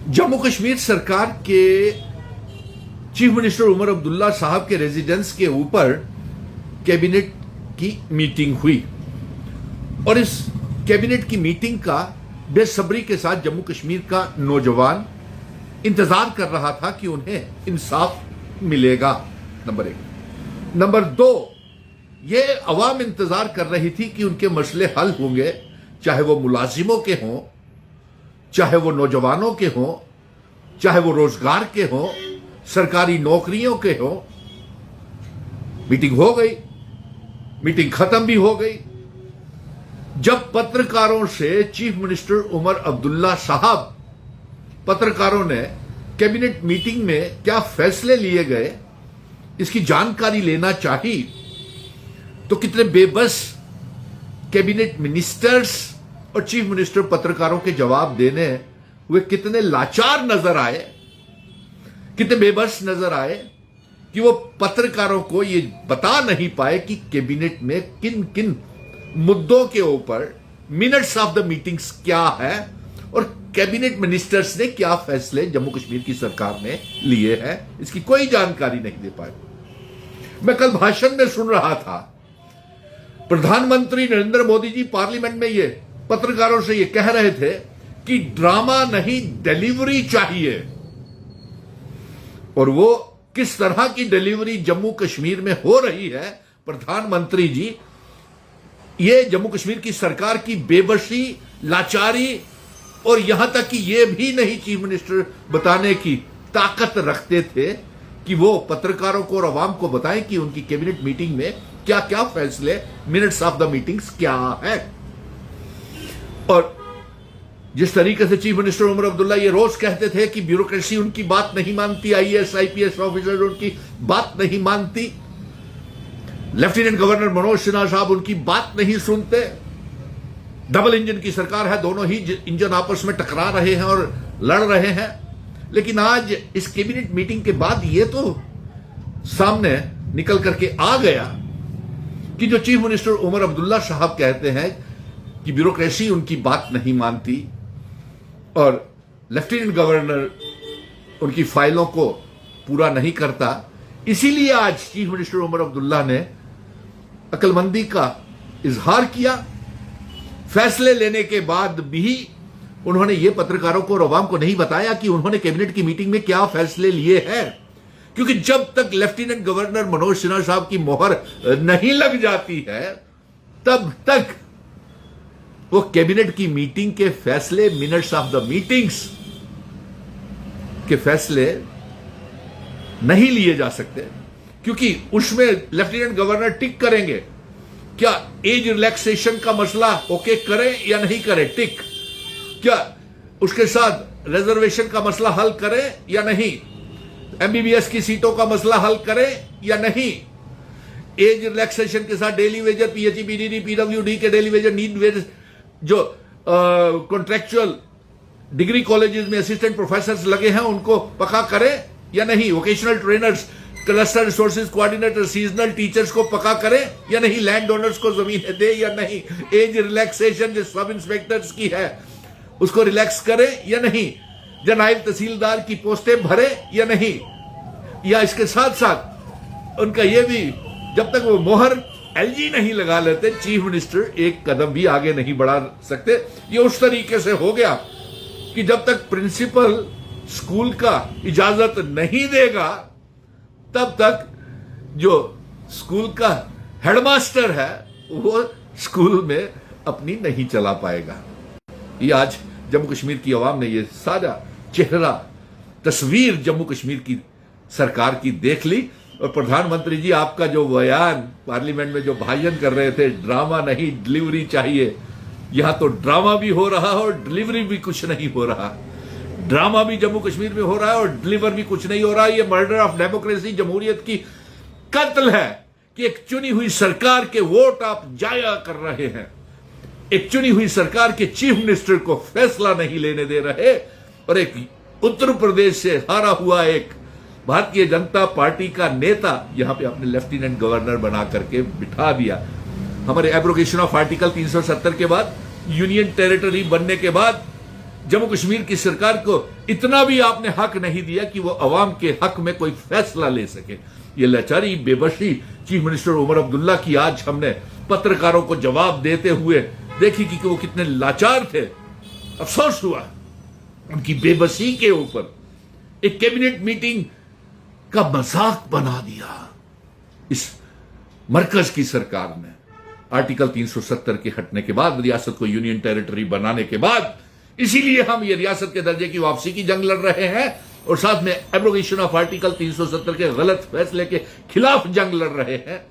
जम्मू कश्मीर सरकार के chief minister Omar Abdullah साहब के रेजिडेंस के ऊपर कैबिनेट की मीटिंग हुई और इस कैबिनेट की मीटिंग का बेसब्री के साथ जम्मू कश्मीर का नौजवान इंतजार कर रहा था कि उन्हें इंसाफ मिलेगा। नंबर 1। नंबर 2, ये अवाम इंतजार कर रही थी कि उनके मसले हल होंगे, चाहे वो मुलाजिमों के हों, चाहे वो नौजवानों के हों, चाहे वो रोजगार के हों, सरकारी नौकरियों के हों। मीटिंग हो गई, मीटिंग खत्म भी हो गई। जब पत्रकारों से चीफ मिनिस्टर उमर अब्दुल्ला साहब, पत्रकारों ने कैबिनेट मीटिंग में क्या फैसले लिए गए इसकी जानकारी लेना चाहिए, तो कितने बेबस कैबिनेट मिनिस्टर्स और चीफ मिनिस्टर पत्रकारों के जवाब देने वे कितने लाचार नजर आए, कितने बेबस नजर आए कि वो पत्रकारों को ये बता नहीं पाए कि कैबिनेट में किन किन मुद्दों के ऊपर मिनट्स ऑफ द मीटिंग्स क्या है और कैबिनेट मिनिस्टर्स ने क्या फैसले जम्मू कश्मीर की सरकार ने लिए हैं, इसकी कोई जानकारी नहीं दे पाए। मैं कल भाषण में सुन रहा था, प्रधानमंत्री नरेंद्र मोदी जी पार्लियामेंट में ये पत्रकारों से ये कह रहे थे कि ड्रामा नहीं डिलीवरी चाहिए, और वो किस तरह की डिलीवरी जम्मू कश्मीर में हो रही है। प्रधानमंत्री जी ये जम्मू कश्मीर की सरकार की बेबसी, लाचारी, और यहां तक कि ये भी नहीं चीफ मिनिस्टर बताने की ताकत रखते थे कि वो पत्रकारों को और अवाम को बताएं कि उनकी कैबिनेट मीटिंग में क्या क्या फैसले, मिनट्स ऑफ द मीटिंग्स क्या है। और जिस तरीके से चीफ मिनिस्टर उमर अब्दुल्ला ये रोज कहते थे कि ब्यूरोक्रेसी उनकी बात नहीं मानती, आईएएस आईपीएस ऑफिसर उनकी बात नहीं मानती, लेफ्टिनेंट गवर्नर मनोज सिन्हा साहब उनकी बात नहीं सुनते, डबल इंजन की सरकार है, दोनों ही इंजन आपस में टकरा रहे हैं और लड़ रहे हैं। लेकिन आज इस कैबिनेट मीटिंग के बाद ये तो सामने निकल करके आ गया कि जो चीफ मिनिस्टर उमर अब्दुल्ला साहब कहते हैं कि ब्यूरोक्रेसी उनकी बात नहीं मानती और लेफ्टिनेंट गवर्नर उनकी फाइलों को पूरा नहीं करता, इसीलिए आज चीफ मिनिस्टर उमर अब्दुल्ला ने अक्लमंदी का इजहार किया। फैसले लेने के बाद भी उन्होंने ये पत्रकारों को और अवाम को नहीं बताया कि उन्होंने कैबिनेट की मीटिंग में क्या फैसले लिए हैं, क्योंकि जब तक लेफ्टिनेंट गवर्नर मनोज सिन्हा साहब की मोहर नहीं लग जाती है तब तक वो कैबिनेट की मीटिंग के फैसले, मिनट्स ऑफ द मीटिंग्स के फैसले नहीं लिए जा सकते, क्योंकि उसमें लेफ्टिनेंट गवर्नर टिक करेंगे क्या एज रिलैक्सेशन का मसला ओके करें या नहीं करें, टिक, क्या उसके साथ रिजर्वेशन का मसला हल करें या नहीं, एमबीबीएस की सीटों का मसला हल करें या नहीं, एज रिलैक्सेशन के साथ daily Vaser, PHE, PDD, PWD के डेली वेजर, नीड वेज, जो कॉन्ट्रेक्चुअल डिग्री कॉलेजेस में असिस्टेंट प्रोफेसर लगे हैं उनको पक्का करें या नहीं, vocational trainers, cluster resources coordinator, seasonal teachers को पक्का करें या नहीं, लैंड ओनर्स को जमीन दे या नहीं, एज रिलैक्सेशन जो सब इंस्पेक्टर्स की है उसको रिलैक्स करें या नहीं, नायब तहसीलदार की पोस्टें भरे या नहीं, या इसके साथ साथ उनका यह भी, जब तक वो मोहर एलजी नहीं लगा लेते चीफ मिनिस्टर एक कदम भी आगे नहीं बढ़ा सकते। ये उस तरीके से हो गया कि जब तक प्रिंसिपल स्कूल का इजाजत नहीं देगा तब तक जो स्कूल का हेडमास्टर है वो स्कूल में अपनी नहीं चला पाएगा। ये आज जम्मू कश्मीर की आवाम ने ये सारा चेहरा, तस्वीर जम्मू कश्मीर की सरकार की देख ली। और प्रधानमंत्री जी आपका जो बयान पार्लियामेंट में जो भाषण कर रहे थे, ड्रामा नहीं डिलीवरी चाहिए, यहां तो ड्रामा भी हो रहा है और डिलीवरी भी कुछ नहीं हो रहा। ड्रामा भी जम्मू कश्मीर में हो रहा है और डिलीवर भी कुछ नहीं हो रहा। ये मर्डर ऑफ डेमोक्रेसी, जमहूरियत की कत्ल है कि एक चुनी हुई सरकार के वोट आप जाया कर रहे हैं, एक चुनी हुई सरकार के चीफ मिनिस्टर को फैसला नहीं लेने दे रहे, और एक उत्तर प्रदेश से हारा हुआ एक भारतीय जनता पार्टी का नेता यहां पे अपने लेफ्टिनेंट गवर्नर बना करके बिठा दिया। हमारे एब्रोगेशन ऑफ आर्टिकल 370 के बाद, यूनियन टेरिटरी बनने के बाद जम्मू कश्मीर की सरकार को इतना भी आपने हक नहीं दिया कि वो अवाम के हक में कोई फैसला ले सके। ये लाचारी, बेबसी चीफ मिनिस्टर उमर अब्दुल्ला की आज हमने पत्रकारों को जवाब देते हुए देखी कि वो कितने लाचार थे। अफसोस हुआ उनकी बेबसी के ऊपर। एक कैबिनेट मीटिंग का मजाक बना दिया इस मरकज की सरकार ने। आर्टिकल 370 के हटने के बाद, रियासत को यूनियन टेरिटरी बनाने के बाद, इसीलिए हम ये रियासत के दर्जे की वापसी की जंग लड़ रहे हैं और साथ में एब्रोगेशन ऑफ आर्टिकल 370 के गलत फैसले के खिलाफ जंग लड़ रहे हैं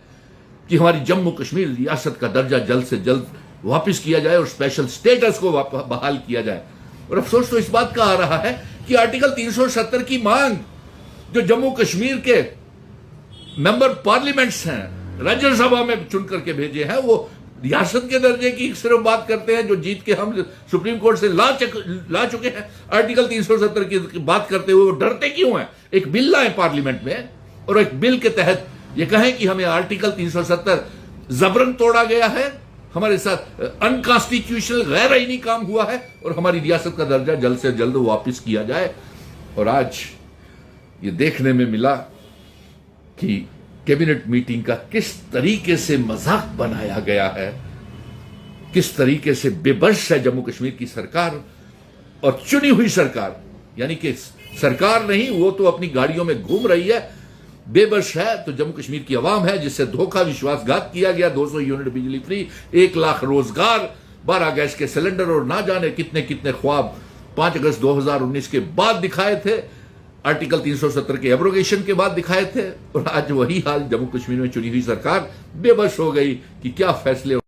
कि हमारी जम्मू कश्मीर रियासत का दर्जा जल्द से जल्द वापस किया जाए और स्पेशल स्टेटस को बहाल किया जाए। और अफसोस तो इस बात का आ रहा है कि आर्टिकल 370 की मांग जो जम्मू कश्मीर के मेंबर पार्लियामेंट्स हैं, राज्यसभा में चुन करके भेजे हैं, वो रियासत के दर्जे की सिर्फ बात करते हैं, जो जीत के हम सुप्रीम कोर्ट से ला चुके हैं। आर्टिकल 370 की बात करते हुए वो डरते क्यों हैं? एक बिल लाए पार्लियामेंट में और एक बिल के तहत ये कहें कि हमें आर्टिकल 370 जबरन तोड़ा गया है, हमारे साथ अनकॉन्स्टिट्यूशनल गैर आईनी काम हुआ है और हमारी रियासत का दर्जा जल्द से जल्द वापस किया जाए। और आज ये देखने में मिला कि कैबिनेट मीटिंग का किस तरीके से मजाक बनाया गया है, किस तरीके से बेबस है जम्मू कश्मीर की सरकार और चुनी हुई सरकार। यानी कि सरकार नहीं, वो तो अपनी गाड़ियों में घूम रही है। बेबस है तो जम्मू कश्मीर की आवाम है, जिससे धोखा विश्वासघात किया गया। 200 यूनिट बिजली फ्री, 1 लाख रोजगार, 12 गैस के सिलेंडर और ना जाने कितने कितने ख्वाब 5 अगस्त 2019 के बाद दिखाए थे, आर्टिकल 370 के एब्रोगेशन के बाद दिखाए थे। और आज वही हाल, जम्मू कश्मीर में चुनी हुई सरकार बेबस हो गई कि क्या फैसले